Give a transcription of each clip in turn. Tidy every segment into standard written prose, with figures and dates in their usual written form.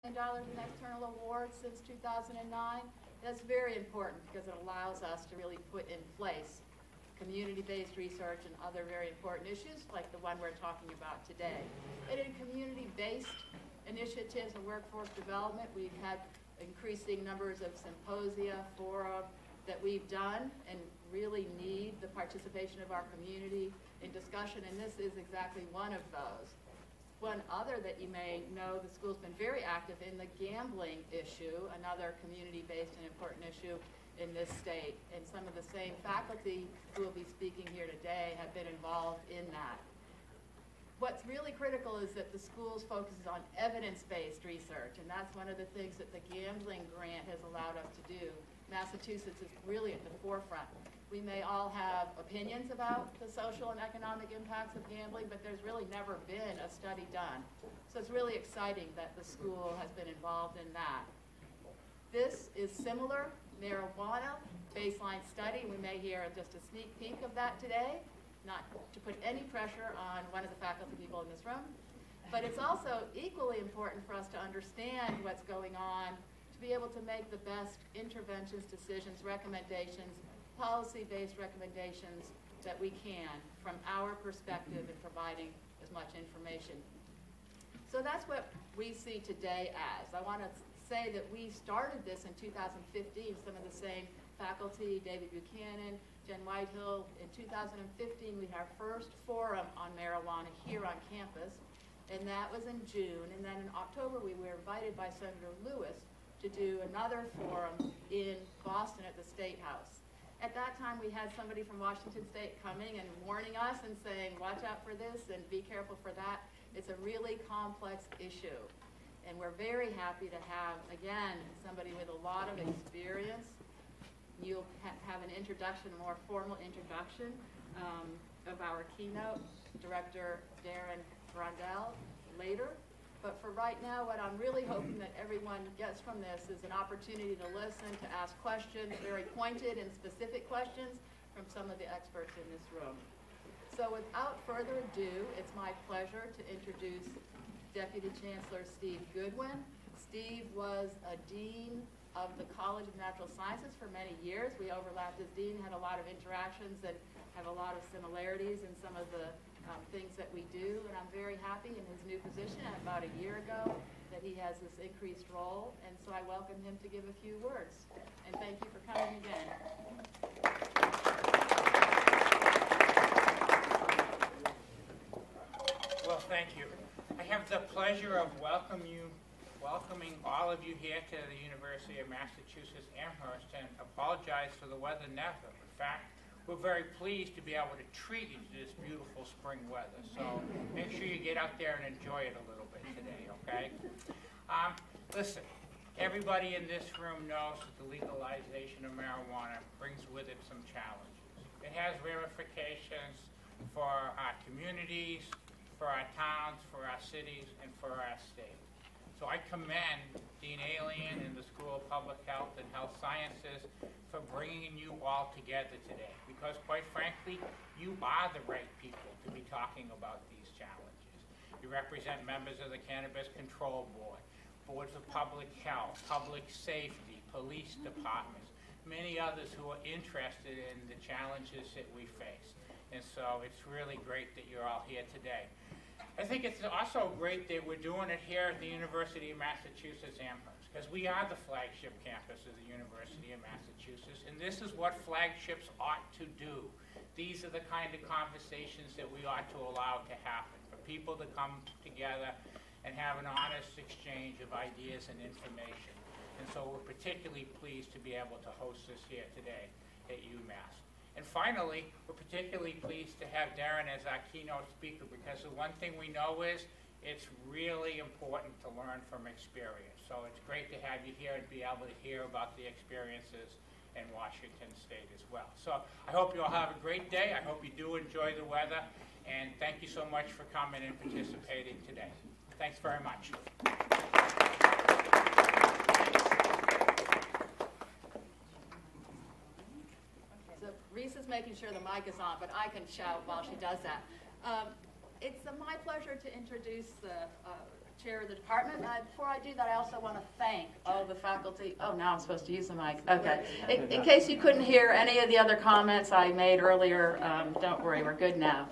in external awards since 2009. That's very important because it allows us to really put in place community-based research and other very important issues like the one we're talking about today. And in community-based initiatives and workforce development, we've had increasing numbers of symposia, fora that we've done and really need the participation of our community in discussion, and this is exactly one of those. One other that you may know, the school's been very active in the gambling issue, another community-based and important issue in this state. And some of the same faculty who will be speaking here today have been involved in that. What's really critical is that the school's focuses on evidence-based research, and that's one of the things that the gambling grant has allowed us to do. Massachusetts is really at the forefront. We may all have opinions about the social and economic impacts of gambling, but there's really never been a study done. So it's really exciting that the school has been involved in that. This is similar marijuana baseline study. We may hear just a sneak peek of that today, not to put any pressure on one of the faculty people in this room. But it's also equally important for us to understand what's going on, to be able to make the best interventions, decisions, recommendations, policy-based recommendations that we can from our perspective in providing as much information. So that's what we see today as. I want to say that we started this in 2015, some of the same faculty, David Buchanan, Jen Whitehill. In 2015, we had our first forum on marijuana here on campus, and that was in June. And then in October, we were invited by Senator Lewis to do another forum in Boston at the State House. At that time, we had somebody from Washington State coming and warning us and saying, watch out for this and be careful for that. It's a really complex issue. And we're very happy to have, again, somebody with a lot of experience. You'll have an introduction, a more formal introduction of our keynote, Director Darren Grondel, later. But for right now, what I'm really hoping that everyone gets from this is an opportunity to listen, to ask questions, very pointed and specific questions from some of the experts in this room. So without further ado, it's my pleasure to introduce Deputy Chancellor Steve Goodwin. Steve was a dean of the College of Natural Sciences for many years. We overlapped as dean, had a lot of interactions, and have a lot of similarities in some of the things that we do, and I'm very happy in his new position about a year ago that he has this increased role, and so I welcome him to give a few words. And thank you for coming again. Well, thank you. I have the pleasure of welcoming all of you here to the University of Massachusetts Amherst and apologize for the weather network. In fact, we're very pleased to be able to treat you to this beautiful spring weather. So make sure you get out there and enjoy it a little bit today, okay? Listen, everybody in this room knows that the legalization of marijuana brings with it some challenges. It has ramifications for our communities, for our towns, for our cities, and for our state. So I commend Dean Alien and the School of Public Health and Health Sciences for bringing you all together today, because quite frankly, you are the right people to be talking about these challenges. You represent members of the Cannabis Control Board, boards of public health, public safety, police departments, many others who are interested in the challenges that we face. And so it's really great that you're all here today. I think it's also great that we're doing it here at the University of Massachusetts Amherst, because we are the flagship campus of the University of Massachusetts, and this is what flagships ought to do. These are the kind of conversations that we ought to allow to happen, for people to come together and have an honest exchange of ideas and information. And so we're particularly pleased to be able to host this here today at UMass. And finally, we're particularly pleased to have Darren as our keynote speaker, because the one thing we know is it's really important to learn from experience. So it's great to have you here and be able to hear about the experiences in Washington State as well. So I hope you all have a great day. I hope you do enjoy the weather. And thank you so much for coming and participating today. Thanks very much. Reese is making sure the mic is on, but I can shout while she does that. It's my pleasure to introduce the chair of the department. Before I do that, I also want to thank all the faculty. Oh, now I'm supposed to use the mic. Okay. In case you couldn't hear any of the other comments I made earlier, don't worry, we're good now.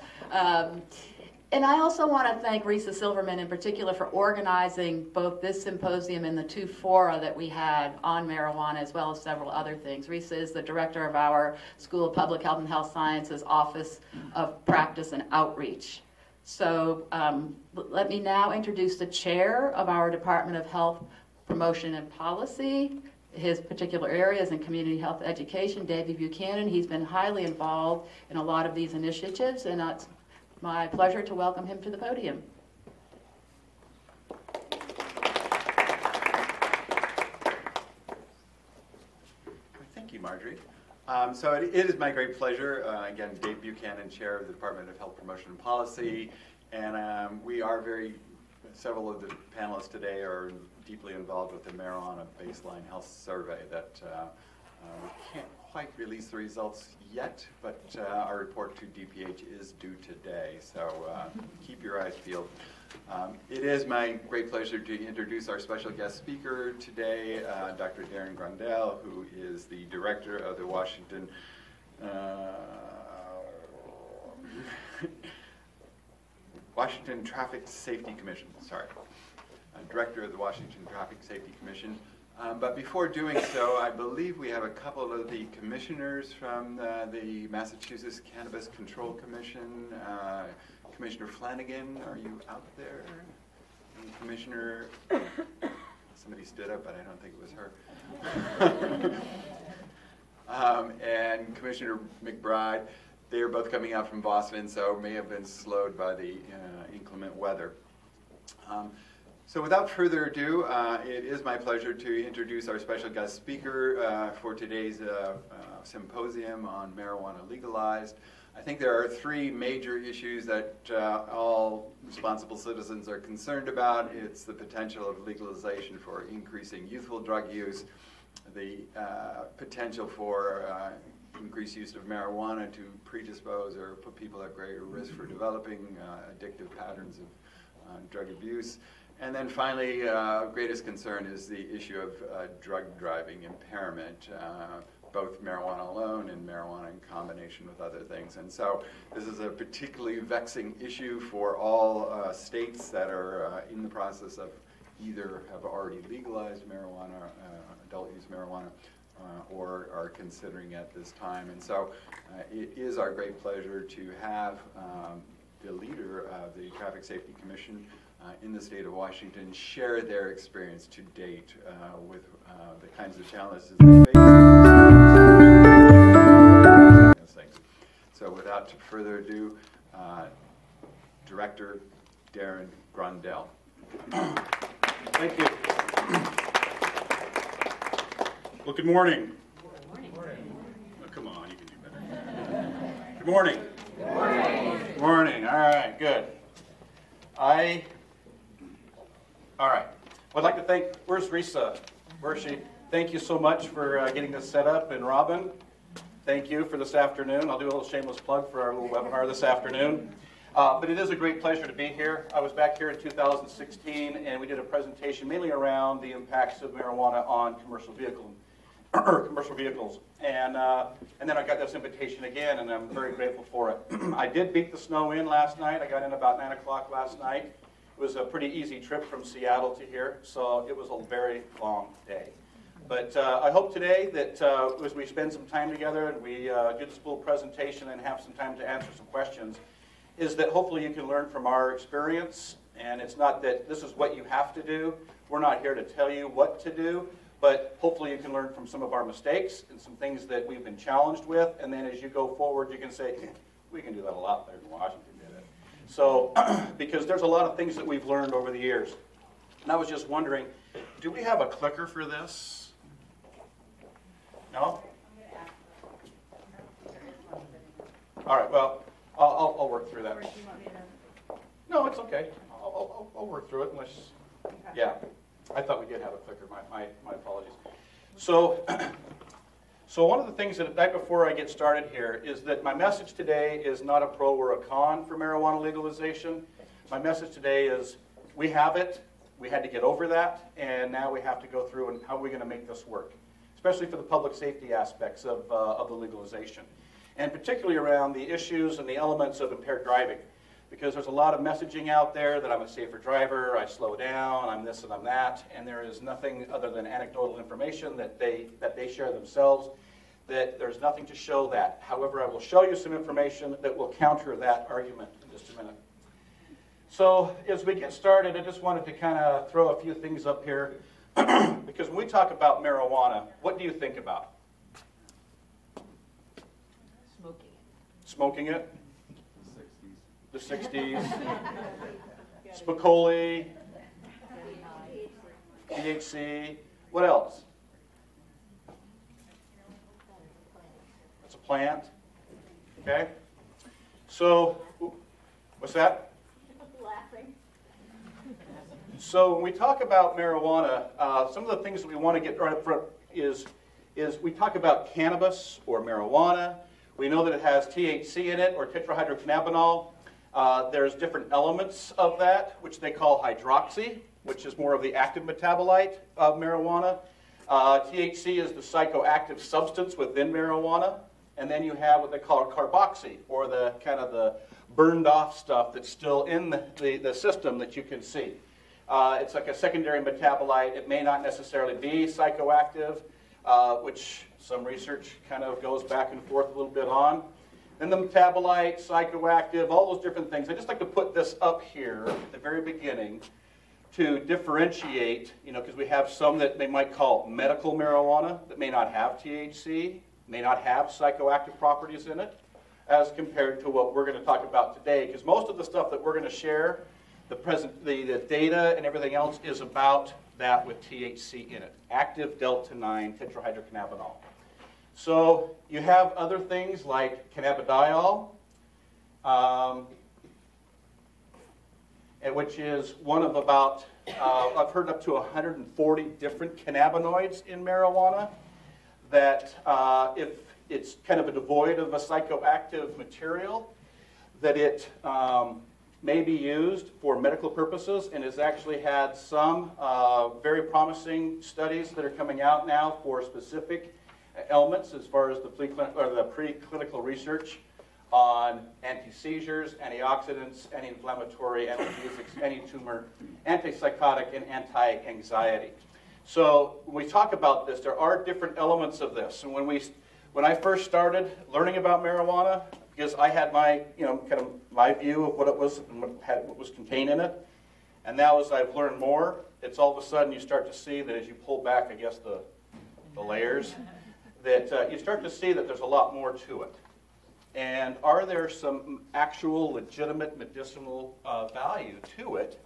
And I also want to thank Risa Silverman in particular for organizing both this symposium and the 2 fora that we had on marijuana, as well as several other things. Risa is the director of our School of Public Health and Health Sciences Office of Practice and Outreach. So let me now introduce the chair of our Department of Health Promotion and Policy. His particular area is in community health education, David Buchanan. He's been highly involved in a lot of these initiatives, and it's my pleasure to welcome him to the podium. Thank you, Marjorie. So it is my great pleasure, again, Dave Buchanan, Chair of the Department of Health Promotion and Policy, and several of the panelists today are deeply involved with the Marijuana Baseline Health Survey that we can't quite release the results yet, but our report to DPH is due today, so keep your eyes peeled. It is my great pleasure to introduce our special guest speaker today, Dr. Darrin Grondel, who is the director of the Washington Traffic Safety Commission. Sorry, director of the Washington Traffic Safety Commission. But before doing so, I believe we have a couple of the commissioners from the Massachusetts Cannabis Control Commission. Commissioner Flanagan, are you out there? And Commissioner, somebody stood up, but I don't think it was her. And Commissioner McBride, they are both coming out from Boston, so may have been slowed by the inclement weather. So without further ado, it is my pleasure to introduce our special guest speaker for today's symposium on marijuana legalized. I think there are 3 major issues that all responsible citizens are concerned about. It's the potential of legalization for increasing youthful drug use, the potential for increased use of marijuana to predispose or put people at greater risk for developing addictive patterns of drug abuse. And then finally, greatest concern is the issue of drug driving impairment, both marijuana alone and marijuana in combination with other things. And so this is a particularly vexing issue for all states that are in the process of either have already legalized marijuana, adult use marijuana, or are considering at this time. And so it is our great pleasure to have the leader of the Traffic Safety Commission in the state of Washington share their experience to date with the kinds of challenges they face. So without further ado, Director Darren Grondel. Thank you. Well, good morning. Good morning. Oh, come on, you can do better. Good morning. Good morning. Good morning. All right, good. All right. I'd like to thank, where's Risa? Where is she? Thank you so much for getting this set up. And Robin, thank you for this afternoon. I'll do a little shameless plug for our little webinar this afternoon. But it is a great pleasure to be here. I was back here in 2016, and we did a presentation mainly around the impacts of marijuana on commercial vehicles. And then I got this invitation again, and I'm very grateful for it. I did beat the snow in last night. I got in about 9 o'clock last night. It was a pretty easy trip from Seattle to here, so it was a very long day. But I hope today that as we spend some time together and we do this little presentation and have some time to answer some questions, is that hopefully you can learn from our experience. And it's not that this is what you have to do. We're not here to tell you what to do, but hopefully you can learn from some of our mistakes and some things that we've been challenged with. And then as you go forward, you can say, we can do that a lot better than Washington did it. So, because there's a lot of things that we've learned over the years. And I was just wondering, do we have a clicker for this? No? All right, well, I'll work through that. No, it's okay. I'll work through it unless, yeah. I thought we did have a clicker. My apologies. So one of the things that right before I get started here is that my message today is not a pro or a con for marijuana legalization. My message today is we have it. we had to get over that, and now we have to go through and how are we going to make this work, especially for the public safety aspects of the legalization, and particularly around the issues and the elements of impaired driving, because there's a lot of messaging out there that I'm a safer driver, I slow down, I'm this and I'm that, and there is nothing other than anecdotal information that they share themselves, that there's nothing to show that. However, I will show you some information that will counter that argument in just a minute. So as we get started, I just wanted to kind of throw a few things up here, because when we talk about marijuana, what do you think about? Smoking. Smoking it? The 60s. Spicoli. THC. What else? It's a plant. Okay. So, what's that? Laughing. So when we talk about marijuana, some of the things that we want to get right up front is we talk about cannabis or marijuana. We know that it has THC in it, or tetrahydrocannabinol. There's different elements of that, which they call hydroxy, which is more of the active metabolite of marijuana. THC is the psychoactive substance within marijuana. And then you have what they call carboxy, or the kind of the burned off stuff that's still in the system that you can see. It's like a secondary metabolite. It may not necessarily be psychoactive, which some research kind of goes back and forth a little bit on. Then the metabolite, psychoactive, all those different things. I just like to put this up here at the very beginning to differentiate, because we have some that they might call medical marijuana that may not have THC, may not have psychoactive properties in it, as compared to what we're going to talk about today. Because most of the stuff that we're going to share, the data and everything else is about that with THC in it. Active delta-9 tetrahydrocannabinol. So you have other things like cannabidiol, which is one of about, I've heard up to 140 different cannabinoids in marijuana, that if it's kind of devoid of a psychoactive material, that it may be used for medical purposes, and has actually had some very promising studies that are coming out now for specific elements as far as the preclinical research on anti-seizures, antioxidants, anti-inflammatory, analgesics, anti-tumor, antipsychotic, and anti-anxiety. So when we talk about this, there are different elements of this. And when I first started learning about marijuana, because I had my, kind of my view of what it was and what was contained in it, and now as I've learned more, it's all of a sudden you start to see that as you pull back, I guess, the layers, that you start to see that there's a lot more to it. And are there some actual legitimate medicinal value to it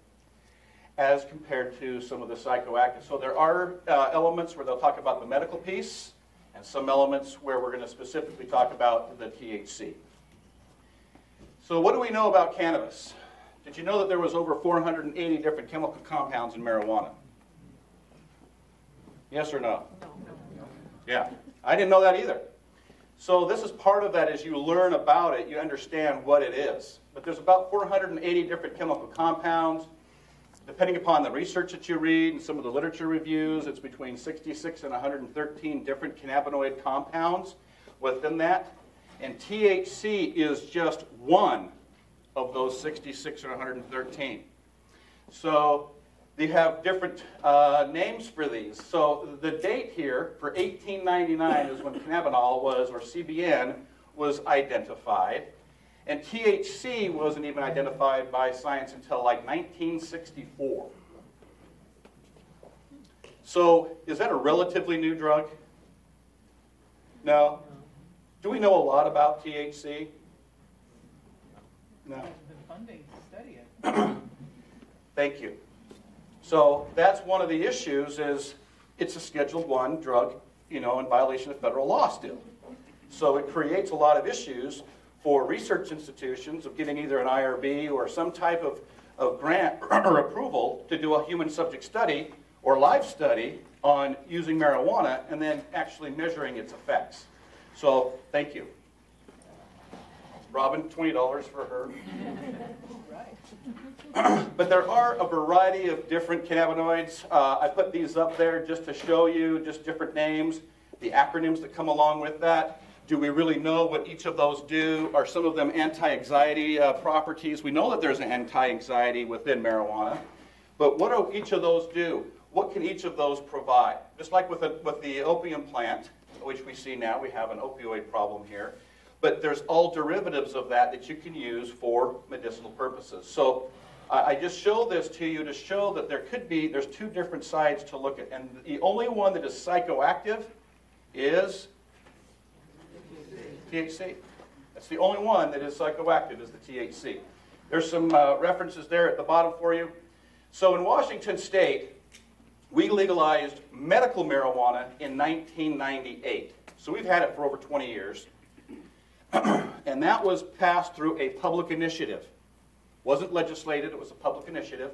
as compared to some of the psychoactive? So there are elements where they'll talk about the medical piece, and some elements where we're going to specifically talk about the THC. So what do we know about cannabis? Did you know that there was over 480 different chemical compounds in marijuana? Yes or no? No. Yeah, I didn't know that either. So this is part of that. As you learn about it, you understand what it is. But there's about 480 different chemical compounds. Depending upon the research that you read and some of the literature reviews, it's between 66 and 113 different cannabinoid compounds within that. And THC is just one of those 66 or 113. So they have different names for these. So the date here for 1899 is when cannabinol was, or CBN, was identified. And THC wasn't even identified by science until like 1964. So is that a relatively new drug? No. Do we know a lot about THC? No. There's been funding to study it. Thank you. So that's one of the issues, is it's a Schedule I drug, in violation of federal law still. So it creates a lot of issues for research institutions of getting either an IRB or some type of grant or approval to do a human subject study or live study on using marijuana and then actually measuring its effects. So thank you. Robin, $20 for her. Right. But there are a variety of different cannabinoids. I put these up there just to show you just different names, the acronyms that come along with that. Do we really know what each of those do? Are some of them anti-anxiety properties? We know that there's an anti-anxiety within marijuana. But what do each of those do? What can each of those provide? Just like with the opium plant, which we see now, we have an opioid problem here. But there's all derivatives of that that you can use for medicinal purposes. So I just show this to you to show that there's two different sides to look at. And the only one that is psychoactive is THC. That's the only one that is psychoactive, is the THC. There's some references there at the bottom for you. So in Washington State, we legalized medical marijuana in 1998. So we've had it for over 20 years. And that was passed through a public initiative. Wasn't legislated, it was a public initiative.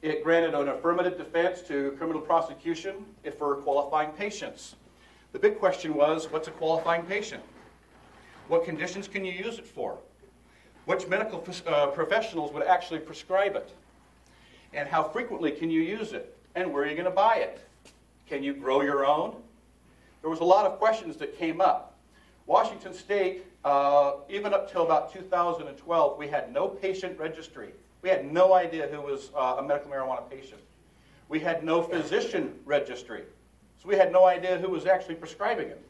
It granted an affirmative defense to criminal prosecution for qualifying patients. The big question was, what's a qualifying patient? What conditions can you use it for? Which medical professionals would actually prescribe it? And how frequently can you use it? And where are you going to buy it? Can you grow your own? There was a lot of questions that came up. Washington State, even up till about 2012, we had no patient registry. We had no idea who was a medical marijuana patient. We had no physician registry. So we had no idea who was actually prescribing it.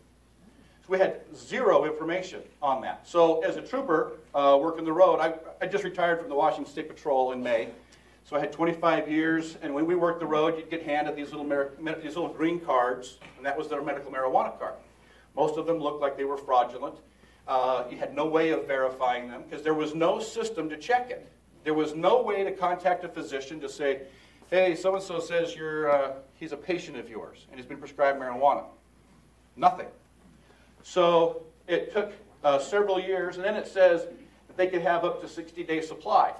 So we had zero information on that. So as a trooper working the road, I just retired from the Washington State Patrol in May. So I had 25 years, and when we worked the road, you'd get handed these little green cards, and that was their medical marijuana card. Most of them looked like they were fraudulent. You had no way of verifying them because there was no system to check it. There was no way to contact a physician to say, hey, so-and-so says he's a patient of yours and he's been prescribed marijuana. Nothing. So it took several years, and then it says that they could have up to 60-day supply.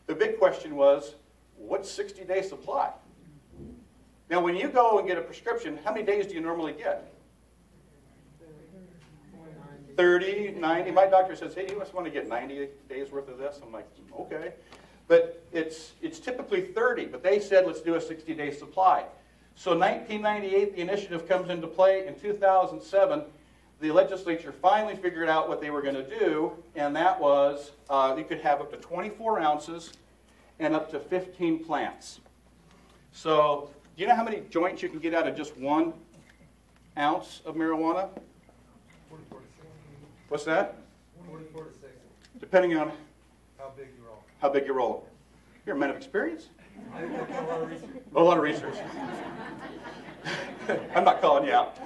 The big question was, what's 60-day supply? Now, when you go and get a prescription, how many days do you normally get? 30, 90. My doctor says, hey, you must want to get 90 days worth of this. I'm like, okay. But it's typically 30, but they said let's do a 60-day supply. So 1998, the initiative comes into play. In 2007, the legislature finally figured out what they were going to do, and that was you could have up to 24 ounces and up to 15 plants. So do you know how many joints you can get out of just 1 ounce of marijuana? 44 to 60. What's that? 44 to 60. Depending on How big you roll. how big you roll. You're a man of experience? I did a lot of research. A lot of research. I'm not calling you out.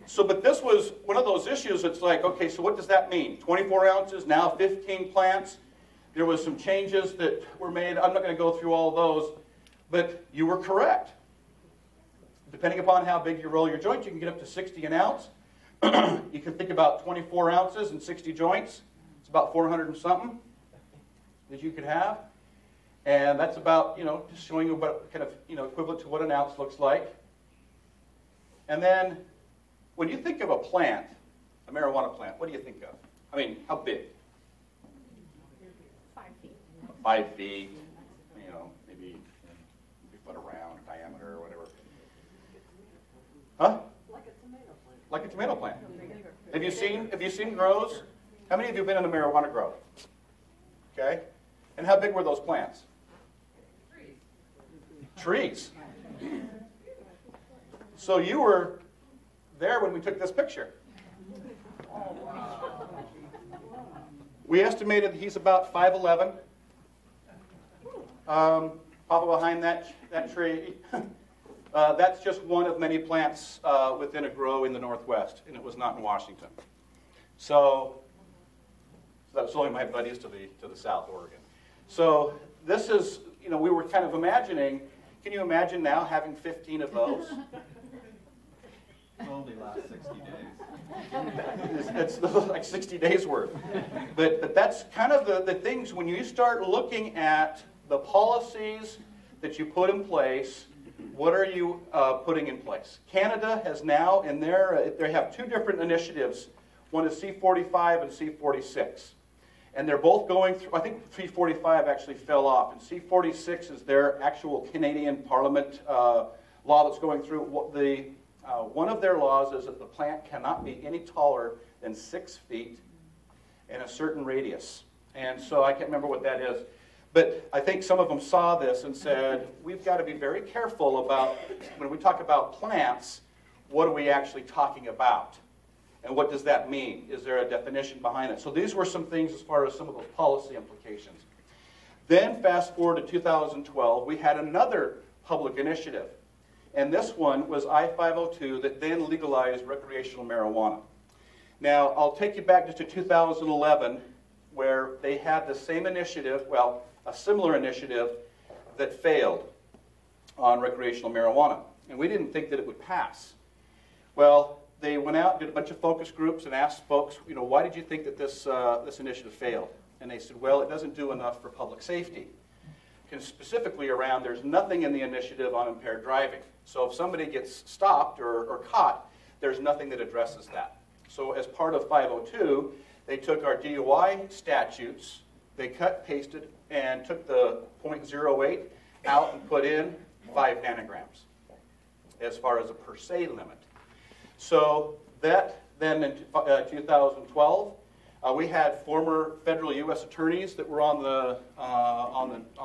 So, but this was one of those issues. It's like, okay, so what does that mean? 24 ounces, now 15 plants. There was some changes that were made. I'm not going to go through all those, but you were correct. Depending upon how big you roll your joint, you can get up to 60 an ounce. You can think about 24 ounces and 60 joints. It's about 400 and something that you could have. And that's about, just showing you what kind of, equivalent to what an ounce looks like. And then, when you think of a plant, a marijuana plant, what do you think of? I mean, how big? 5 feet. 5 feet, maybe a foot around, diameter or whatever. Huh? Like a tomato plant. Like a tomato plant. Have you seen grows? How many of you have been in a marijuana grow? Okay. And how big were those plants? Trees. So you were there when we took this picture. We estimated he's about 5'11". Papa behind that tree. That's just one of many plants within a grow in the Northwest, and it was not in Washington. So that was only my buddies to the south, Oregon. So this is, we were kind of imagining, can you imagine now having 15 of those? It only lasts 60 days. It's like 60 days worth. But that's kind of the things, when you start looking at the policies that you put in place, what are you putting in place? Canada has now, they have 2 different initiatives. One is C45 and C46. And they're both going through, I think C45 actually fell off, and C46 is their actual Canadian Parliament law that's going through. One of their laws is that the plant cannot be any taller than 6 feet in a certain radius. And so I can't remember what that is. But I think some of them saw this and said, we've got to be very careful about, when we talk about plants, what are we actually talking about? And what does that mean? Is there a definition behind it? So these were some things as far as some of those policy implications. Then fast forward to 2012, we had another public initiative. And this one was I-502 that then legalized recreational marijuana. Now, I'll take you back just to 2011, where they had the same initiative, well, a similar initiative that failed on recreational marijuana. And we didn't think that it would pass. Well, they went out, did a bunch of focus groups, and asked folks, why did you think that this initiative failed? And they said, well, it doesn't do enough for public safety. And specifically around, there's nothing in the initiative on impaired driving. So if somebody gets stopped or caught, there's nothing that addresses that. So as part of 502, they took our DUI statutes, they cut, pasted, and took the 0.08 out and put in 5 nanograms as far as a per se limit. So that then in 2012, we had former federal U.S. attorneys that were on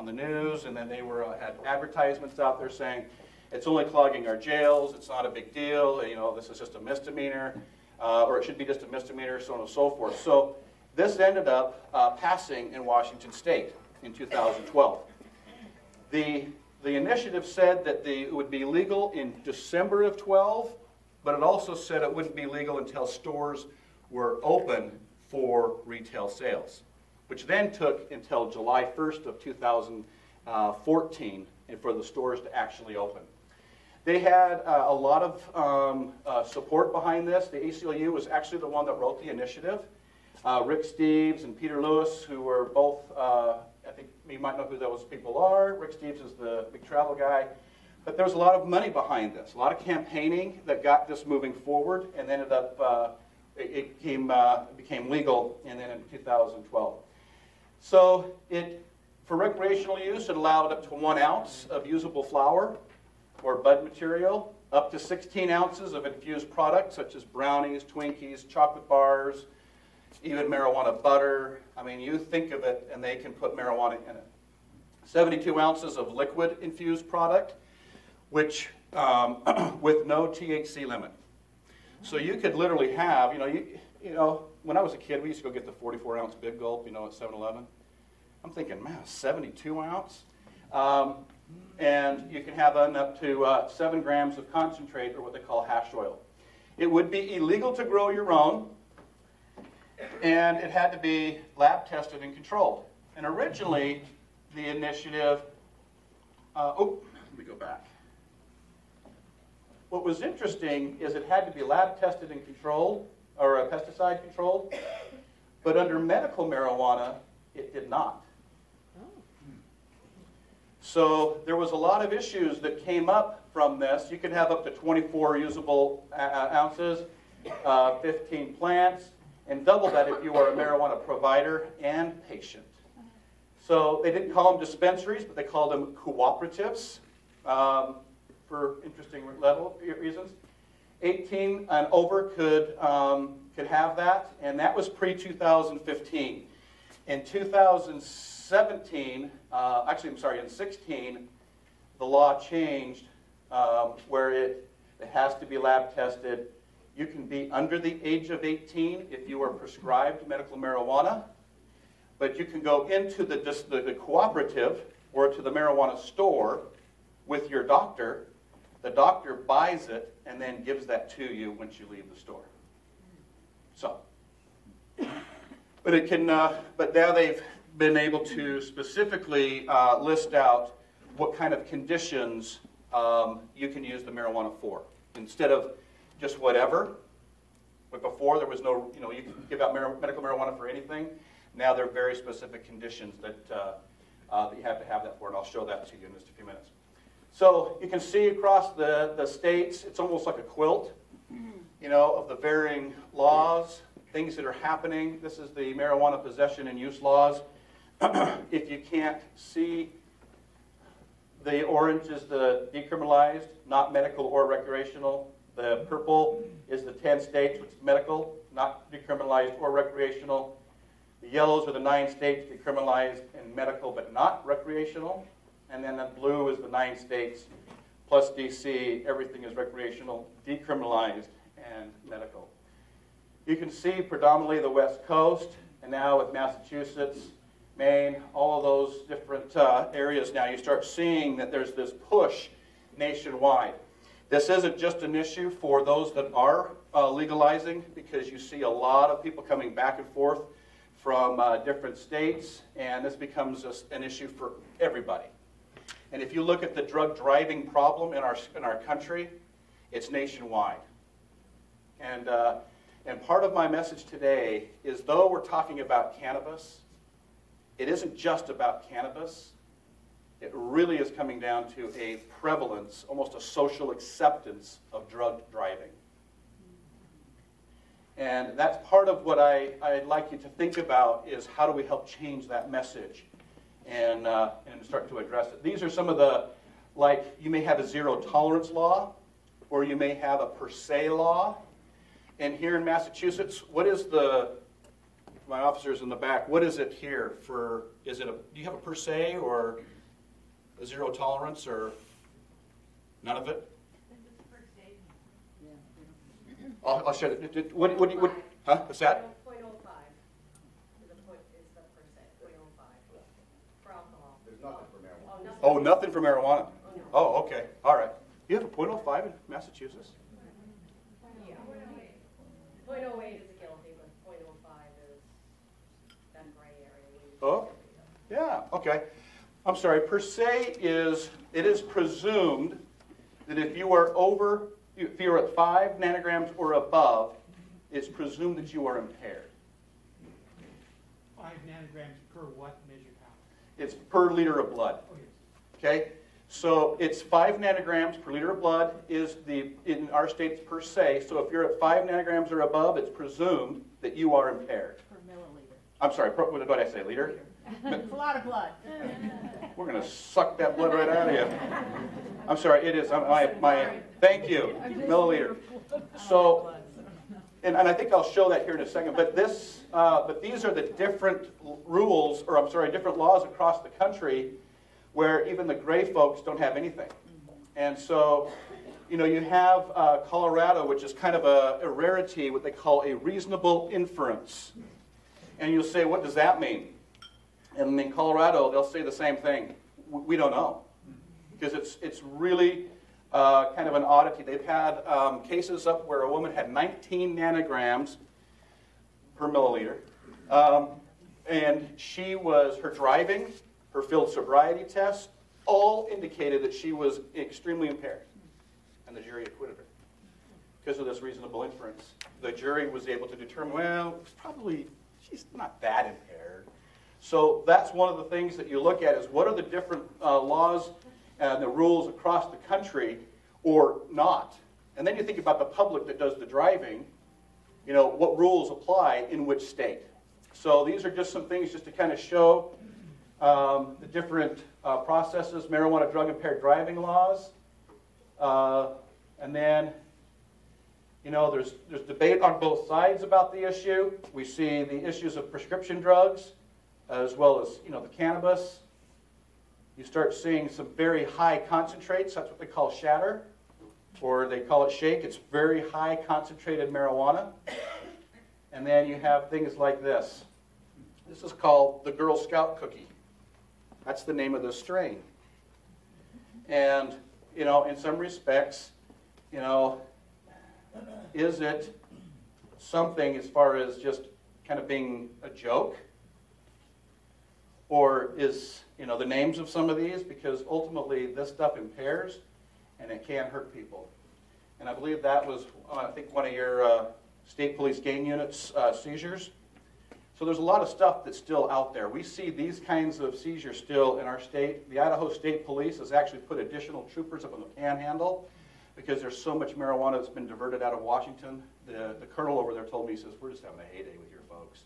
the news, and then they had advertisements out there saying it's only clogging our jails, it's not a big deal, this is just a misdemeanor, or it should be just a misdemeanor, so on and so forth. So this ended up passing in Washington State in 2012. The initiative said that it would be legal in December of 12, but it also said it wouldn't be legal until stores were open for retail sales, which then took until July 1st of 2014 for the stores to actually open. They had a lot of support behind this. The ACLU was actually the one that wrote the initiative. Rick Steves and Peter Lewis, who were both, I think you might know who those people are. Rick Steves is the big travel guy. But there was a lot of money behind this, a lot of campaigning that got this moving forward, and ended up, it became legal and then in 2012. So for recreational use, it allowed up to 1 ounce of usable flower or bud material, up to 16 ounces of infused products such as brownies, Twinkies, chocolate bars, even marijuana butter. I mean, you think of it, and they can put marijuana in it. 72 ounces of liquid infused product, which with no THC limit. So you could literally have, when I was a kid, we used to go get the 44-ounce Big Gulp, at 7-Eleven. I'm thinking, man, 72 ounce? And you can have up to 7 grams of concentrate, or what they call hash oil. It would be illegal to grow your own, and it had to be lab tested and controlled. And originally, the initiative, let me go back. What was interesting is it had to be lab tested and controlled, or pesticide controlled, but under medical marijuana, it did not. So there was a lot of issues that came up from this. You could have up to 24 usable ounces, 15 plants, and double that if you are a marijuana provider and patient. So they didn't call them dispensaries, but they called them cooperatives for interesting reasons. 18 and over could have that, and that was pre-2015. In 2017, in 16, the law changed where it has to be lab tested. You can be under the age of 18 if you are prescribed medical marijuana, but you can go into the cooperative or to the marijuana store with your doctor. The doctor buys it and then gives that to you once you leave the store. So, but it can. But now they've been able to specifically list out what kind of conditions you can use the marijuana for, instead of just whatever. But before there was no, you can give out medical marijuana for anything. Now there are very specific conditions that you have to have that for, and I'll show that to you in just a few minutes. So you can see across the states, it's almost like a quilt, of the varying laws things that are happening. This is the marijuana possession and use laws. If you can't see, the orange is the decriminalized, not medical or recreational. The purple is the 10 states, which is medical, not decriminalized or recreational. The yellows are the 9 states decriminalized and medical, but not recreational. And then the blue is the 9 states, plus DC, everything is recreational, decriminalized, and medical. You can see predominantly the West Coast, and now with Massachusetts, Maine, all of those different areas now, you start seeing that there's this push nationwide. This isn't just an issue for those that are legalizing, because you see a lot of people coming back and forth from different states, and this becomes an issue for everybody. And if you look at the drug driving problem in our country, it's nationwide. And part of my message today is, though we're talking about cannabis, it isn't just about cannabis. It really is coming down to a prevalence, almost a social acceptance of drug driving. And that's part of what I'd like you to think about, is how do we help change that message and start to address it. These are some of the, like, you may have a zero tolerance law, or you may have a per se law. And here in Massachusetts, what is my officers in the back, what is it here for, do you have a per se or a zero tolerance, or none of it? I'll share it. What, huh? What's that? 0.05 is the per se, 0.05 for alcohol. There's nothing for marijuana. Oh, nothing for marijuana. Oh, okay. All right. You have a 0.05 in Massachusetts? Yeah. 0.08 is a guilty, but 0.05 is that gray area. Oh, yeah. Okay. I'm sorry. Per se it is presumed that if you are if you're at 5 nanograms or above, it's presumed that you are impaired. 5 nanograms per what measured how? It's per liter of blood. Okay? So it's 5 nanograms per liter of blood is in our states per se. So if you're at 5 nanograms or above, it's presumed that you are impaired. Per milliliter. I'm sorry, what did I say, liter? It's a lot of blood. We're going to suck that blood right out of you. I'm sorry, it is. Thank you, milliliter. So, and I think I'll show that here in a second. But these are the different rules, or I'm sorry, different laws across the country, where even the gray folks don't have anything. And so, you have Colorado, which is kind of a rarity, what they call a reasonable inference. And you'll say, what does that mean? And in Colorado, they'll say the same thing. We don't know. Because it's really kind of an oddity. They've had cases up where a woman had 19 nanograms per milliliter. And her driving, her field sobriety tests, all indicated that she was extremely impaired. And the jury acquitted her because of this reasonable inference. The jury was able to determine, well, she's not that impaired. So that's one of the things that you look at, is what are the different laws and the rules across the country, or not. And then you think about the public that does the driving, what rules apply in which state. So these are just some things just to kind of show the different processes, marijuana drug impaired driving laws. And then, there's debate on both sides about the issue. We see the issues of prescription drugs, as well as, the cannabis. You start seeing some very high concentrates. That's what they call shatter, or they call it shake. It's very high concentrated marijuana. And then you have things like this. This is called the Girl Scout cookie. That's the name of the strain. And, in some respects, is it something as far as just kind of being a joke? Or is, the names of some of these, because ultimately this stuff impairs and it can hurt people. And I believe that was, I think, one of your state police gang units seizures. So there's a lot of stuff that's still out there. We see these kinds of seizures still in our state. The Idaho State Police has actually put additional troopers up on the Panhandle because there's so much marijuana that's been diverted out of Washington. The colonel over there told me, he says, we're just having a heyday with your folks.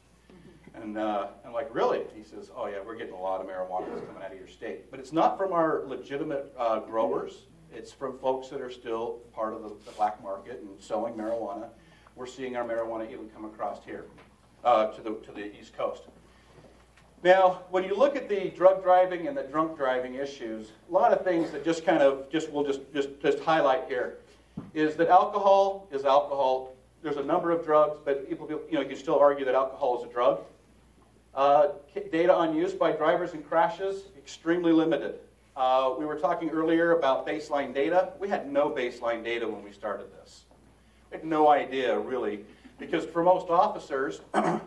And I'm like, really? He says, oh yeah, we're getting a lot of marijuana that's coming out of your state. But it's not from our legitimate growers. It's from folks that are still part of the black market and selling marijuana. We're seeing our marijuana even come across here to the East Coast. Now, when you look at the drug driving and the drunk driving issues, a lot of things that just kind of we'll just highlight here is that alcohol is alcohol. There's a number of drugs, but people, you can still argue that alcohol is a drug. Data on use by drivers in crashes, extremely limited. We were talking earlier about baseline data. We had no baseline data when we started this. We had no idea, really, because for most officers,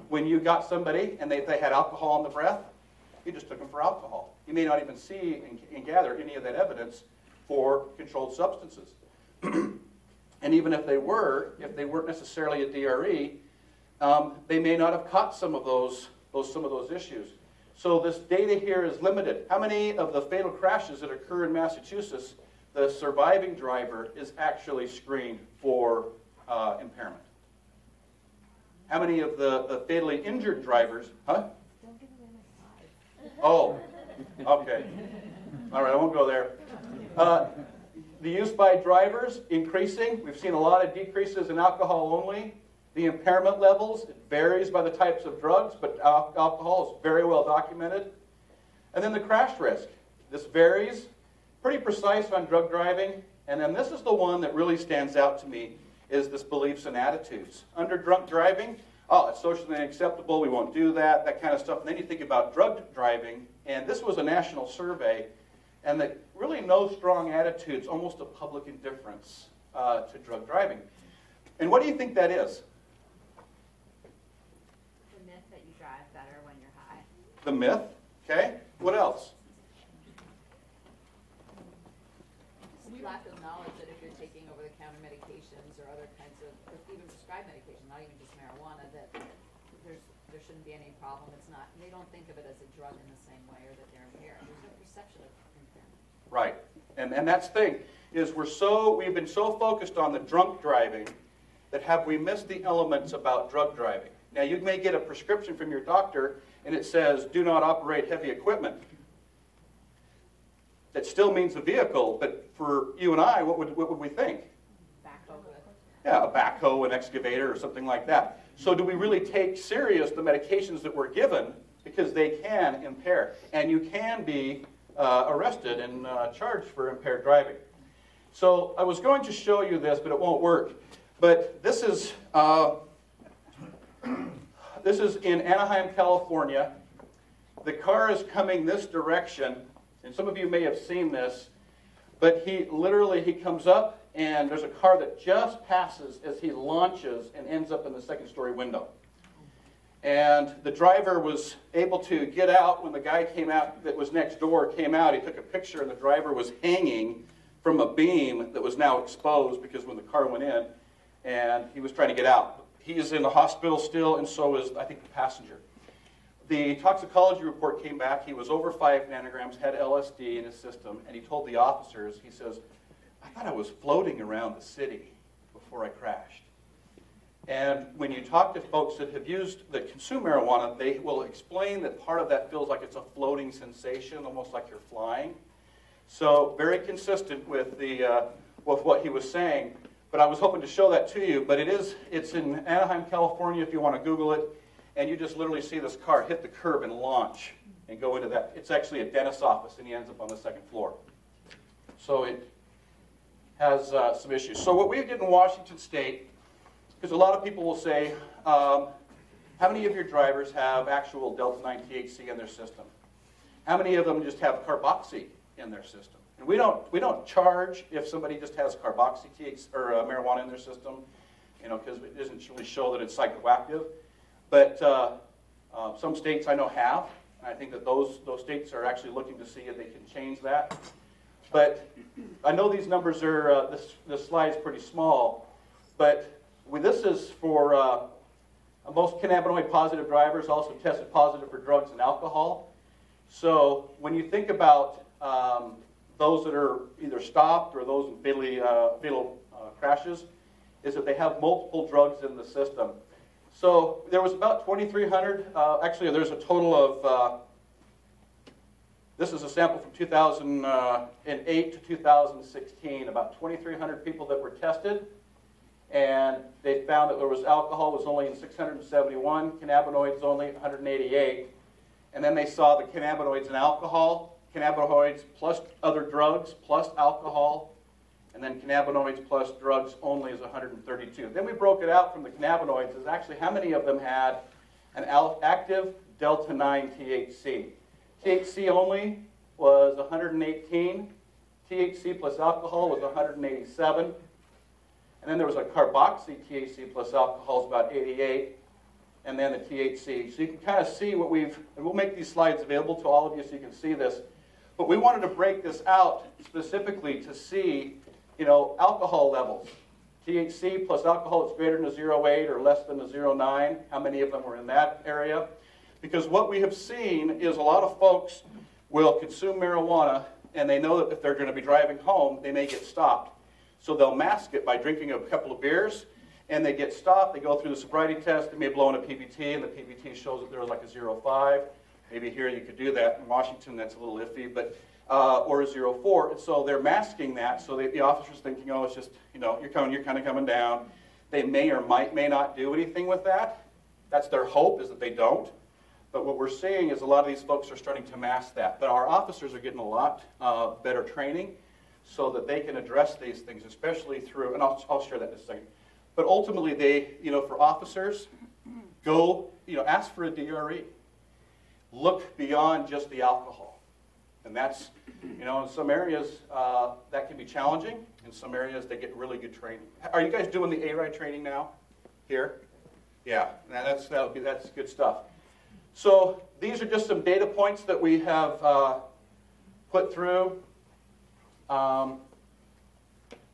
when you got somebody and they had alcohol in the breath, you just took them for alcohol. You may not even see and gather any of that evidence for controlled substances. And even if they weren't necessarily a DRE, they may not have caught some of those issues. So this data here is limited. How many of the fatal crashes that occur in Massachusetts, the surviving driver is actually screened for impairment? How many of the fatally injured drivers, huh? Oh, okay. All right, I won't go there. The use by drivers increasing. We've seen a lot of decreases in alcohol only. The impairment levels, it varies by the types of drugs, but alcohol is very well documented. And then the crash risk. This varies, pretty precise on drug driving. And then this is the one that really stands out to me, is this beliefs and attitudes. Under drunk driving, oh, it's socially unacceptable, we won't do that, that kind of stuff. And then you think about drug driving, and this was a national survey, and that really no strong attitudes, almost a public indifference to drug driving. And what do you think that is? The myth that you drive better when you're high. The myth, okay. What else? Lack of knowledge that if you're taking over-the-counter medications or other kinds of, or even prescribed medication, not even just marijuana, that there shouldn't be any problem. It's not, they don't think of it as a drug in the same way, or that they're impaired. There's no perception of impairment. Right, and that's the thing, is we've been so focused on the drunk driving that have we missed the elements about drug driving. Now you may get a prescription from your doctor and it says, do not operate heavy equipment. That still means a vehicle, but for you and I, what would we think? Backhoe. Yeah, a backhoe, an excavator, or something like that. So do we really take serious the medications that we're given, because they can impair, and you can be arrested and charged for impaired driving. So I was going to show you this, but it won't work. But this is in Anaheim, California. The car is coming this direction, and some of you may have seen this, but he comes up, and there's a car that just passes as he launches and ends up in the second-story window. And the driver was able to get out when the guy came out that was next door came out. He took a picture, and the driver was hanging from a beam that was now exposed because when the car went in, and he was trying to get out. He is in the hospital still, and so is, I think, the passenger. The toxicology report came back. He was over 5 nanograms, had LSD in his system, and he told the officers, he says, I thought I was floating around the city before I crashed. And when you talk to folks that consume marijuana, they will explain that part of that feels like it's a floating sensation, almost like you're flying. So very consistent with what he was saying. But I was hoping to show that to you. But it's in Anaheim, California, if you want to Google it. And you just literally see this car hit the curb and launch and go into that. It's actually a dentist's office, and he ends up on the second floor. So it has some issues. So what we did in Washington State, because a lot of people will say, how many of your drivers have actual Delta-9 THC in their system? How many of them just have carboxy in their system? And we don't charge if somebody just has carboxy THC or marijuana in their system, because it doesn't really show that it's psychoactive. But some states I know have. I think that those states are actually looking to see if they can change that. But I know these numbers are, this slide is pretty small, but this is for most cannabinoid positive drivers also tested positive for drugs and alcohol. So when you think about those that are either stopped or those in fatal crashes is that they have multiple drugs in the system. So there was about 2,300. Actually, there's a total of, this is a sample from 2008 to 2016, about 2,300 people that were tested. And they found that there was alcohol was only in 671, cannabinoids only 188. And then they saw the cannabinoids and alcohol, cannabinoids plus other drugs plus alcohol, and then cannabinoids plus drugs only is 132. Then we broke it out from the cannabinoids as actually how many of them had an active delta-9 THC. THC only was 118. THC plus alcohol was 187. And then there was a carboxy THC plus alcohol is about 88. And then the THC. So you can kind of see what and we'll make these slides available to all of you so you can see this. But we wanted to break this out specifically to see, alcohol levels. THC plus alcohol is greater than a 0.8 or less than a 0.9. How many of them were in that area? Because what we have seen is a lot of folks will consume marijuana and they know that if they're going to be driving home, they may get stopped. So they'll mask it by drinking a couple of beers, and they get stopped. They go through the sobriety test. They may blow in a PBT, and the PBT shows that they're like a 0.5. Maybe here you could do that. In Washington, that's a little iffy, but or a 0.4. And so they're masking that. So the officer's thinking, oh, it's just, you're kind of coming down. They may or may not do anything with that. That's their hope, is that they don't. But what we're seeing is a lot of these folks are starting to mask that. But our officers are getting a lot better training so that they can address these things, especially through, and I'll share that in a second. But ultimately, they, for officers, go, ask for a DRE. Look beyond just the alcohol. And that's, in some areas, that can be challenging. In some areas, they get really good training. Are you guys doing the ARI training now? Here? Yeah, that's good stuff. So these are just some data points that we have put through.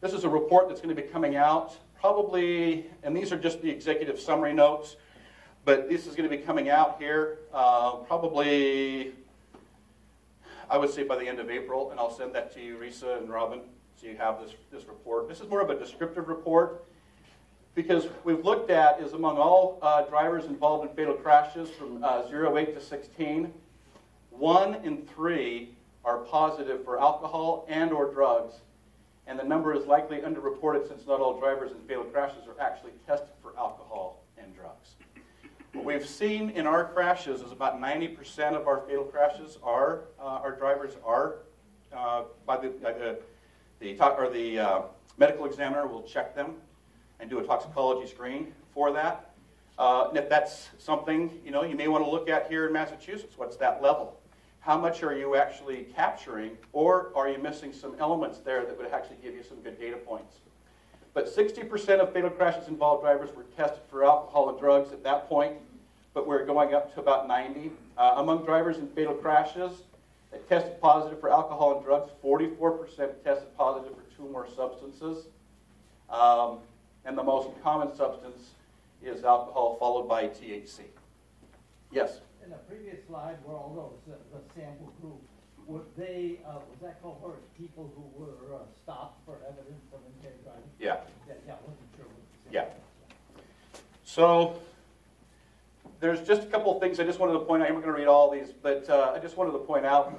This is a report that's going to be coming out probably, and these are just the executive summary notes, but this is going to be coming out here probably, I would say by the end of April, and I'll send that to you, Risa and Robin, so you have this report. This is more of a descriptive report because we've looked at is among all drivers involved in fatal crashes from 0.8 to 16, 1 in 3 are positive for alcohol and or drugs, and the number is likely underreported since not all drivers in fatal crashes are actually tested for alcohol and drugs. What we've seen in our crashes is about 90% of our fatal crashes are our drivers are by the medical examiner will check them and do a toxicology screen for that. And if that's something you may want to look at here in Massachusetts, what's that level? How much are you actually capturing, or are you missing some elements there that would actually give you some good data points? But 60% of fatal crashes involved drivers were tested for alcohol and drugs at that point, but we're going up to about 90. Among drivers in fatal crashes that tested positive for alcohol and drugs, 44% tested positive for 2 or more substances. And the most common substance is alcohol, followed by THC. Yes? In the previous slide were all those, the sample group, were they, was that cohort people who were stopped for evidence of impaired driving? Yeah. Yeah, wasn't sure what the Yeah. So there's just a couple of things I just wanted to point out. I'm not going to read all these, but I just wanted to point out,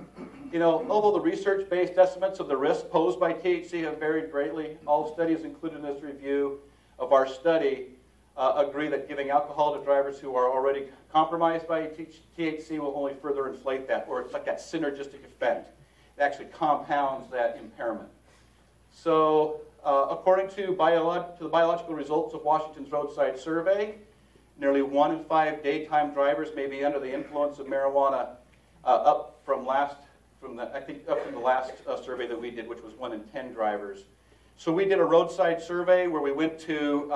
although the research-based estimates of the risk posed by THC have varied greatly, all studies included in this review of our study agree that giving alcohol to drivers who are already compromised by THC will only further inflate that, or it's like that synergistic effect. It actually compounds that impairment. So according to the biological results of Washington's Roadside Survey, nearly 1 in 5 daytime drivers may be under the influence of marijuana, up from the last survey that we did, which was 1 in 10 drivers. So we did a roadside survey where we went to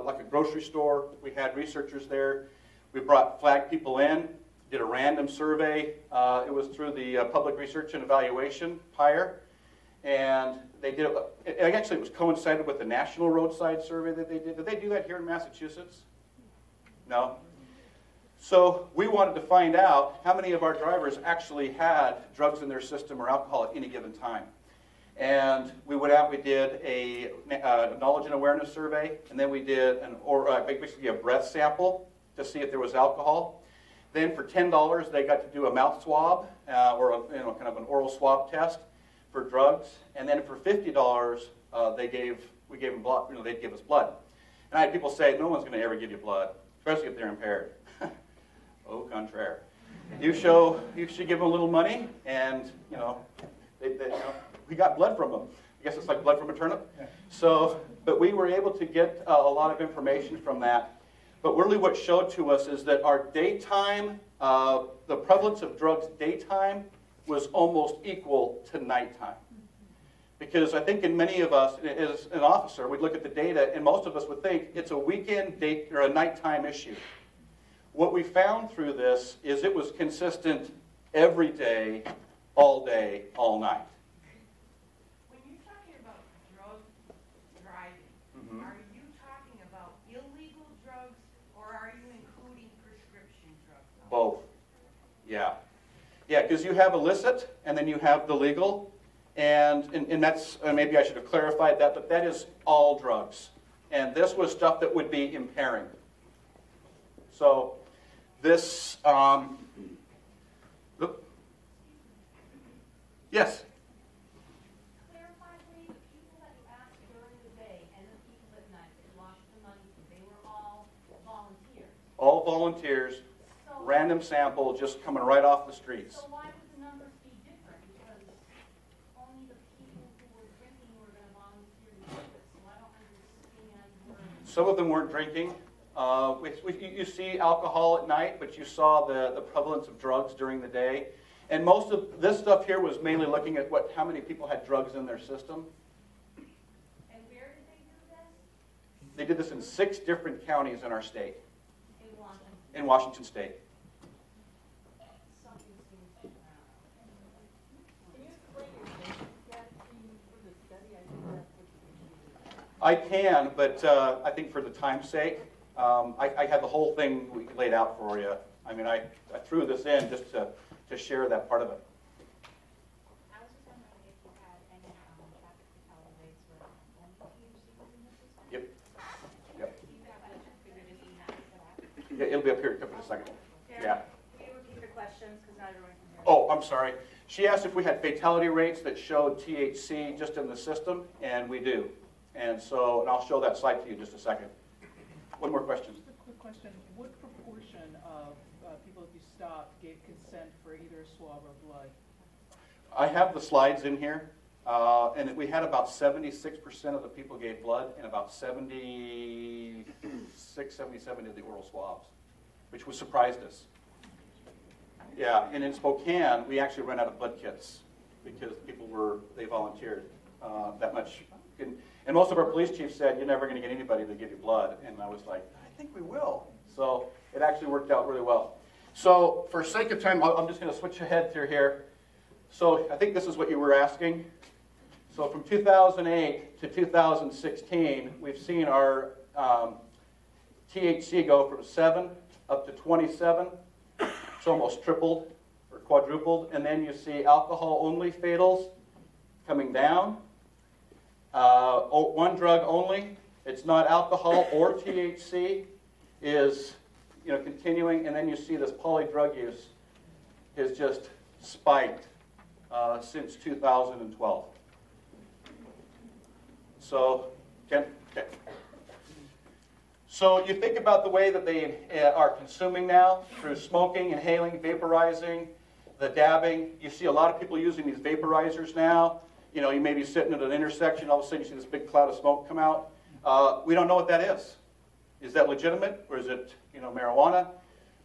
like a grocery store. We had researchers there. We flagged people in, did a random survey. It was through the Public Research and Evaluation, PIRE. And they did it. Actually, it was coincided with the National Roadside Survey that they did. Did they do that here in Massachusetts? No? So we wanted to find out how many of our drivers actually had drugs in their system or alcohol at any given time. And we went out, we did a knowledge and awareness survey, and then we did basically a breath sample to see if there was alcohol. Then for $10, they got to do a mouth swab or kind of an oral swab test for drugs. And then for $50, we gave them blood. They'd give us blood. And I had people say, no one's going to ever give you blood, especially if they're impaired. Au contraire. You should give them a little money, and we got blood from them. I guess it's like blood from a turnip. So, but we were able to get a lot of information from that. But really what showed to us is that our daytime, the prevalence of drugs daytime was almost equal to nighttime. Because I think in many of us, as an officer, we'd look at the data, and most of us would think it's a weekend day or a nighttime issue. What we found through this is it was consistent every day, all night. When you're talking about drug driving, are you talking about illegal drugs or are you including prescription drugs? Both. Yeah. Yeah, because you have illicit and then you have the legal. And that's, maybe I should have clarified that, but that is all drugs. And this was stuff that would be impairing. So this, yes? Clarify for me, the people that you asked during the day and the people at night that lost the money, they were all volunteers. All volunteers, So, random sample just coming right off the streets. so why would the numbers be different? Because only the people who were drinking were going to volunteer to do this. So I don't understand where. Some of them weren't drinking. You see alcohol at night, but you saw the prevalence of drugs during the day. And most of this stuff here was mainly looking at how many people had drugs in their system. And where did they do this? They did this in 6 different counties in our state, In Washington. in Washington State. Something seems to be wrong. Can you explain your basic strategy for the study? I think that's what you should do. I can, but I think for the time's sake, I had the whole thing laid out for you. I mean, I threw this in just to share that part of it. I was just wondering if you had any traffic fatality rates where only THC was in the system? Yep. Yep. Do you have a figure to see that for that? Yeah, it'll be up here in a second. Yeah. Can you repeat your questions, because not everyone can hear. Oh, I'm sorry. She asked if we had fatality rates that showed THC just in the system, and we do. And I'll show that slide to you in just a second. One more question. Just a quick question. What proportion of people you stopped gave consent for either a swab or blood? I have the slides in here, and we had about 76% of the people gave blood, and about 76, 77 did the oral swabs, which surprised us. Yeah, and in Spokane, we actually ran out of blood kits because they volunteered that much. And most of our police chiefs said, you're never going to get anybody to give you blood. And I was like, I think we will. So it actually worked out really well. So for sake of time, I'm just going to switch ahead through here. So I think this is what you were asking. So from 2008 to 2016, we've seen our THC go from 7 up to 27. It's almost tripled or quadrupled. And then you see alcohol-only fatals coming down. One drug only, it's not alcohol or THC, is continuing, and then you see this polydrug use has just spiked since 2012. So, okay. So you think about the way that they are consuming now through smoking, inhaling, vaporizing, the dabbing. You see a lot of people using these vaporizers now. You may be sitting at an intersection, all of a sudden you see this big cloud of smoke come out. We don't know what that is. Is that legitimate, or is it, marijuana?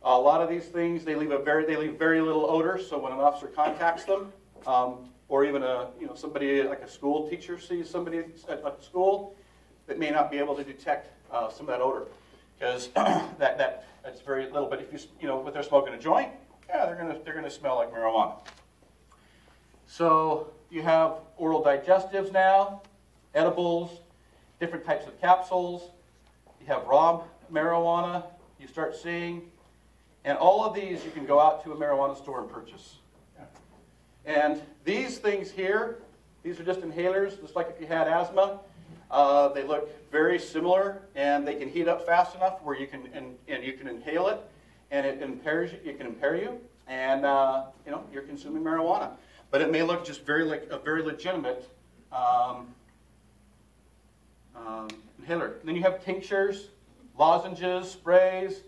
A lot of these things, they leave very little odor, so when an officer contacts them, or even somebody like a school teacher sees somebody at school, that may not be able to detect some of that odor, because that's very little. But if if they're smoking a joint, yeah, they're gonna smell like marijuana. So you have oral digestives now, edibles, different types of capsules. You have raw marijuana you start seeing. And all of these you can go out to a marijuana store and purchase. And these things here These are just inhalers, just like if you had asthma. They look very similar, and they can heat up fast enough where you can inhale it, and it impairs you. It can impair you, and you know, you're consuming marijuana. But it may look just very like a very legitimate inhaler. And then you have tinctures, lozenges, sprays,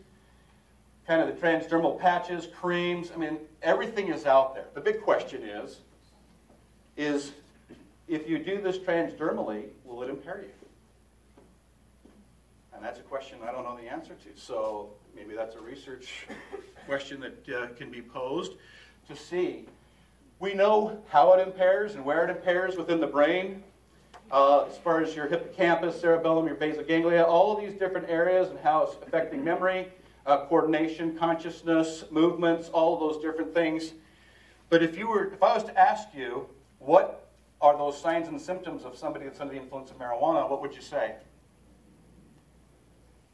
kind of the transdermal patches, creams. I mean, everything is out there. The big question is if you do this transdermally, will it impair you? And that's a question I don't know the answer to. So maybe that's a research question that can be posed to see. We know how it impairs and where it impairs within the brain. As far as your hippocampus, cerebellum, your basal ganglia, all of these different areas and how it's affecting memory, coordination, consciousness, movements, all of those different things. But if I was to ask you, what are those signs and symptoms of somebody that's under the influence of marijuana, what would you say?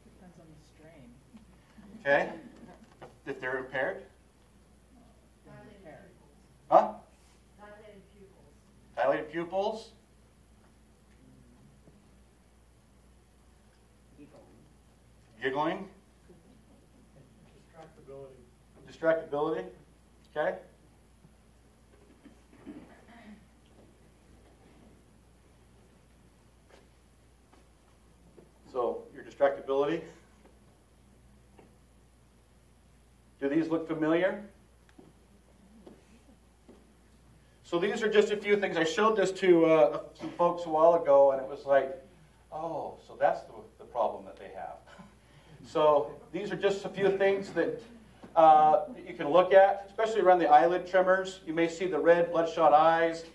Depends on the strain. Okay? If they're impaired? Impaired. Huh? Dilated pupils. Dilated pupils? Giggling? Distractibility. Okay? So, your distractibility. Do these look familiar? So these are just a few things. I showed this to some folks a while ago, and it was like, oh, so that's the problem that they have. So these are just a few things that you can look at, especially around the eyelid tremors. You may see the red bloodshot eyes.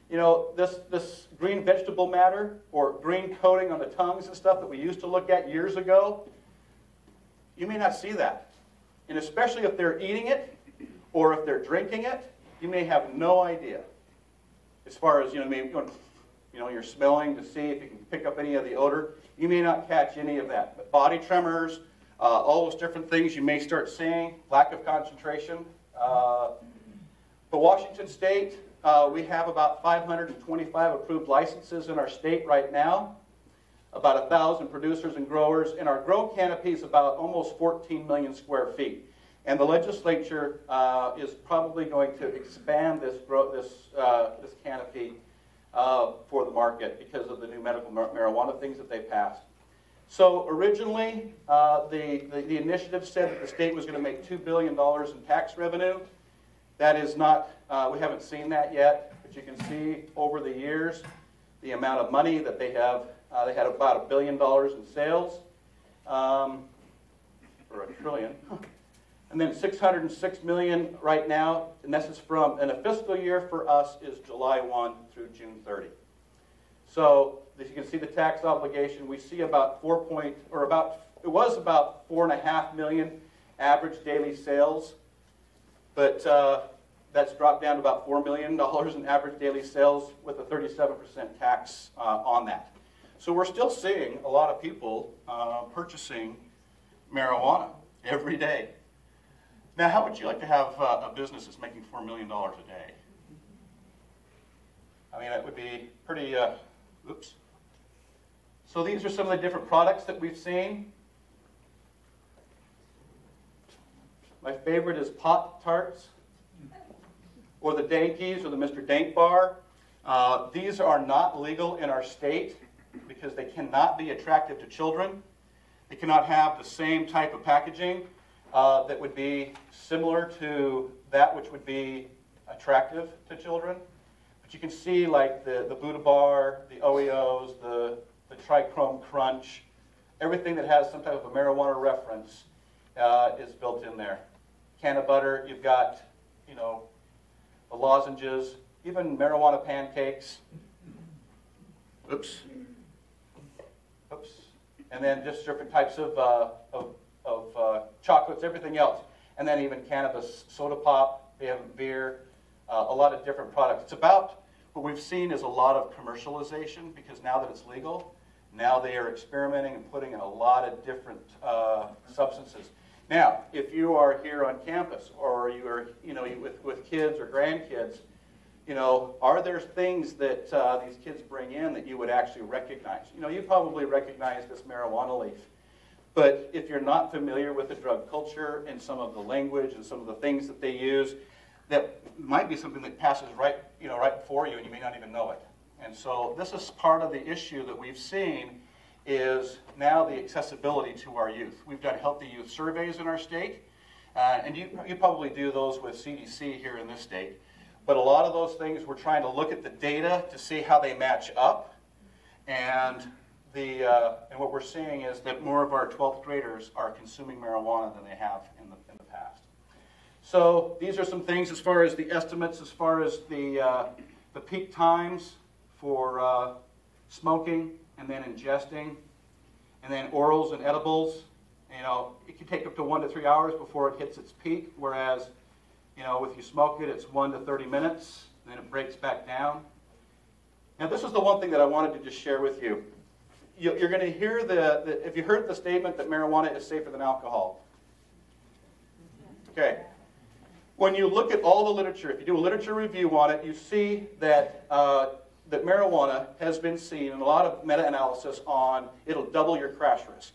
You know, this green vegetable matter or green coating on the tongues and stuff that we used to look at years ago, you may not see that. And especially if they're eating it or if they're drinking it, you may have no idea. As far as, maybe you're smelling to see if you can pick up any of the odor, you may not catch any of that. But body tremors, all those different things you may start seeing, lack of concentration. For Washington State, we have about 525 approved licenses in our state right now, about 1,000 producers and growers, and our grow canopy is about almost 14 million square feet. And the legislature is probably going to expand this canopy for the market because of the new medical marijuana things that they passed. So originally, the initiative said that the state was going to make $2 billion in tax revenue. That is not, we haven't seen that yet, but you can see over the years the amount of money that they have. They had about $1 billion in sales, or $1 trillion. And then $606 million right now, and this is and a fiscal year for us is July 1 through June 30. So as you can see the tax obligation, we see about it was about 4.5 million average daily sales, but that's dropped down to about $4 million in average daily sales with a 37% tax on that. So we're still seeing a lot of people purchasing marijuana every day. Now, how would you like to have a business that's making $4 million a day? I mean, that would be pretty, oops. So these are some of the different products that we've seen. My favorite is PopTarts, or the Dankies, or the Mr. Dank Bar. These are not legal in our state because they cannot be attractive to children. They cannot have the same type of packaging that would be similar to that which would be attractive to children. But you can see like the Buddha Bar, the Oreos, the Trichrome Crunch, everything that has some type of a marijuana reference is built in there. Canna butter, you've got, the lozenges, even marijuana pancakes. Oops. Oops. And then just different types of chocolates, everything else. And then even cannabis soda pop, they have beer, a lot of different products. It's about, what we've seen is a lot of commercialization because now that it's legal, now they are experimenting and putting in a lot of different substances. Now, if you are here on campus or you are, with kids or grandkids, You know, are there things that these kids bring in that you would actually recognize? You know, you probably recognize this marijuana leaf. But if you're not familiar with the drug culture and some of the language and some of the things that they use, that might be something that passes right before you and you may not even know it. And so this is part of the issue that we've seen is now the accessibility to our youth. We've done healthy youth surveys in our state, and you probably do those with CDC here in this state. But a lot of those things, we're trying to look at the data to see how they match up. And what we're seeing is that more of our 12th graders are consuming marijuana than they have in the past. So these are some things as far as the estimates, as far as the peak times for smoking and then ingesting, and then orals and edibles. You know, it can take up to 1 to 3 hours before it hits its peak, whereas, you know, if you smoke it, it's 1 to 30 minutes, and then it breaks back down. Now, this is the one thing that I wanted to just share with you. You're going to hear if you heard the statement that marijuana is safer than alcohol. Okay. When you look at all the literature, if you do a literature review on it, you see that that marijuana has been seen in a lot of meta-analysis on it'll double your crash risk.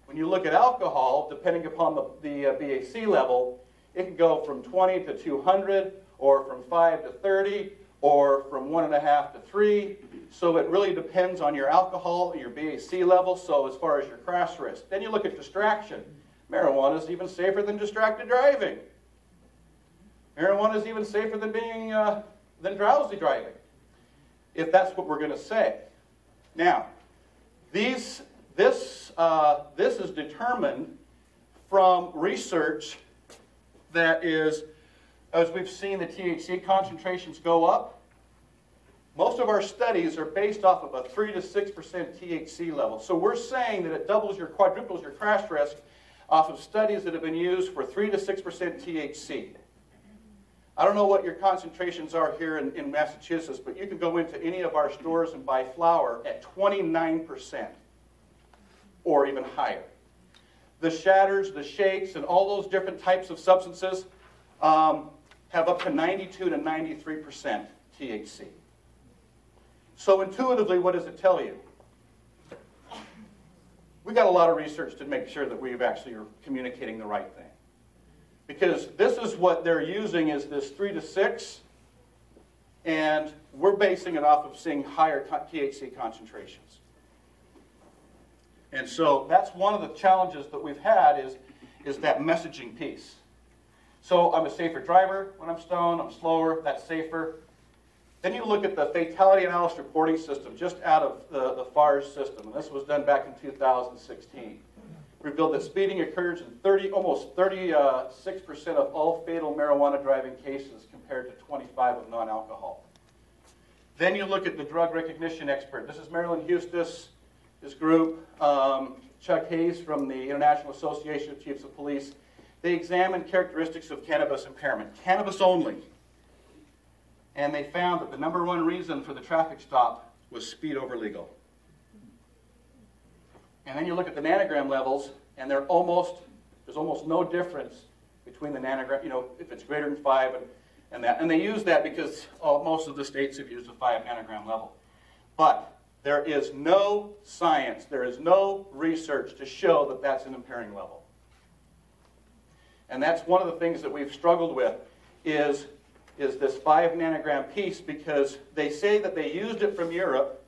When you look at alcohol, depending upon the BAC level, it can go from 20 to 200, or from 5 to 30, or from 1.5 to 3. So it really depends on your alcohol and your BAC level, so as far as your crash risk. Then you look at distraction. Marijuana is even safer than distracted driving. Marijuana is even safer than than drowsy driving, if that's what we're going to say. Now, this is determined from research that is, as we've seen the THC concentrations go up, most of our studies are based off of a 3 to 6% THC level. So we're saying that it doubles your, quadruples your crash risk off of studies that have been used for 3 to 6% THC. I don't know what your concentrations are here in Massachusetts, but you can go into any of our stores and buy flour at 29% or even higher. The shatters, the shakes, and all those different types of substances have up to 92 to 93% THC. So intuitively, what does it tell you? We've got a lot of research to make sure that we've actually are communicating the right thing. Because this is what they're using is this 3 to 6, and we're basing it off of seeing higher THC concentrations. And so that's one of the challenges that we've had is that messaging piece. So I'm a safer driver when I'm stoned, I'm slower, that's safer. Then you look at the fatality analysis reporting system just out of the FARS system, and this was done back in 2016. Revealed that speeding occurs in almost 36% of all fatal marijuana driving cases compared to 25 with non-alcohol. Then you look at the drug recognition expert. This is Marilyn Hustis, his group, Chuck Hayes from the International Association of Chiefs of Police. They examined characteristics of cannabis impairment, cannabis only. And they found that the #1 reason for the traffic stop was speed over legal. And then you look at the nanogram levels, and there's almost no difference between the nanogram, you know, if it's greater than 5 and that. And they use that because most of the states have used a 5 nanogram level. But there is no science, there is no research to show that that's an impairing level. And that's one of the things that we've struggled with is this 5 nanogram piece, because they say that they used it from Europe,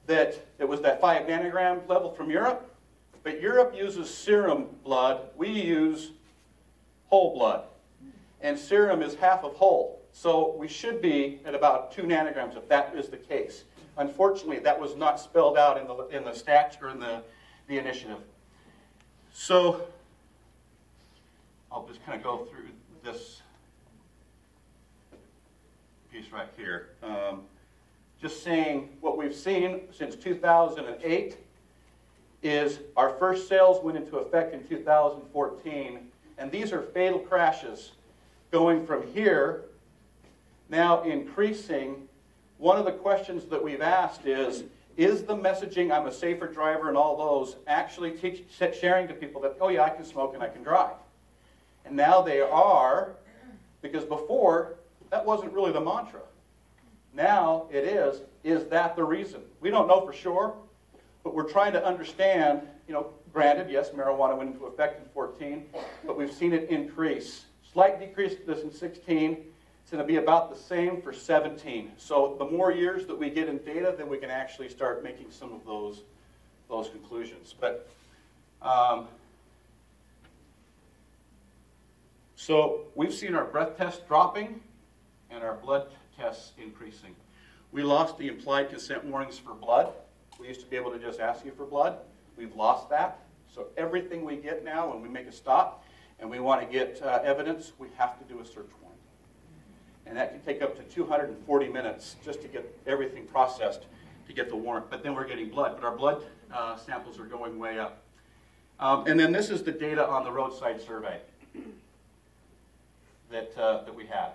that it was that 5 nanogram level from Europe, but Europe uses serum blood, we use whole blood. And serum is half of whole. So we should be at about 2 nanograms if that is the case. Unfortunately, that was not spelled out in the statute or in the initiative. So I'll just kind of go through this piece right here. Just saying what we've seen since 2008 is our first sales went into effect in 2014, and these are fatal crashes going from here, now increasing. One of the questions that we've asked is the messaging, I'm a safer driver and all those, actually sharing to people that, oh yeah, I can smoke and I can drive? And now they are, because before, that wasn't really the mantra. Now it is that the reason? We don't know for sure, but we're trying to understand, granted, yes, marijuana went into effect in 14, but we've seen it increase. Slight decrease to this in 16. It's going to be about the same for 17. So the more years that we get in data, then we can actually start making some of those conclusions. But so we've seen our breath tests dropping and our blood tests increasing. We lost the implied consent warnings for blood. We used to be able to just ask you for blood. We've lost that. So everything we get now when we make a stop and we want to get evidence, we have to do a search warrant. And that can take up to 240 minutes just to get everything processed to get the warrant. But then we're getting blood. But our blood samples are going way up. And then this is the data on the roadside survey that we had.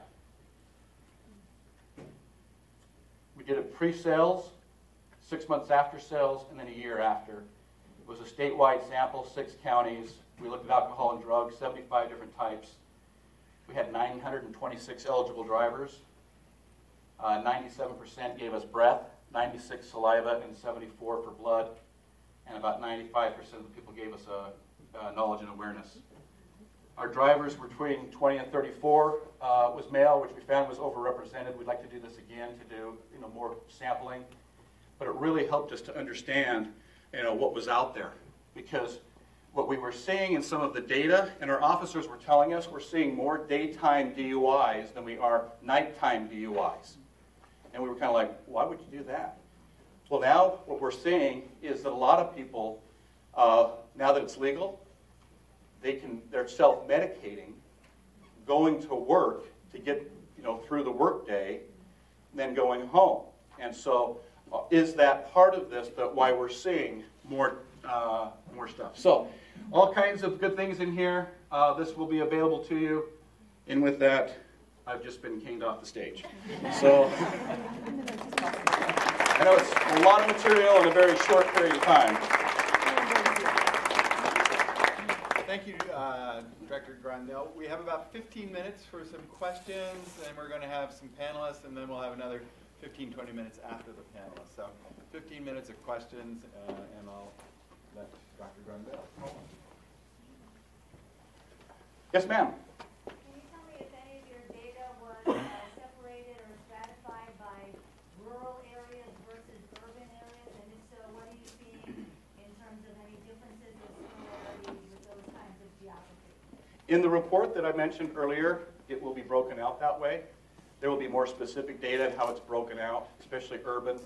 We did it pre-sales, 6 months after sales, and then a year after. It was a statewide sample, 6 counties. We looked at alcohol and drugs, 75 different types. We had 926 eligible drivers. 97% gave us breath, 96 saliva, and 74 for blood. And about 95% of the people gave us knowledge and awareness. Our drivers were between 20 and 34 was male, which we found was overrepresented. We'd like to do this again to do more sampling. But it really helped us to understand what was out there. Because what we were seeing in some of the data, and our officers were telling us, we're seeing more daytime DUIs than we are nighttime DUIs. And we were kind of like, why would you do that? Well, now what we're seeing is that a lot of people, now that it's legal, they're self-medicating, going to work to get through the workday, and then going home. And so, is that part of this? That why we're seeing more stuff? So, all kinds of good things in here. This will be available to you. And with that, I've just been caned off the stage. So, I know it's a lot of material in a very short period of time. Thank you, Director Grondel. We have about 15 minutes for some questions, and we're going to have some panelists, and then we'll have another 15, 20 minutes after the panelists. So 15 minutes of questions, and I'll let Dr. Grondel. Yes, ma'am. Can you tell me if any of your data was separated or stratified by rural areas versus urban areas? And if so, what are you seeing in terms of any differences or similarities with those kinds of geography? In the report that I mentioned earlier, it will be broken out that way. There will be more specific data on how it's broken out, especially urban.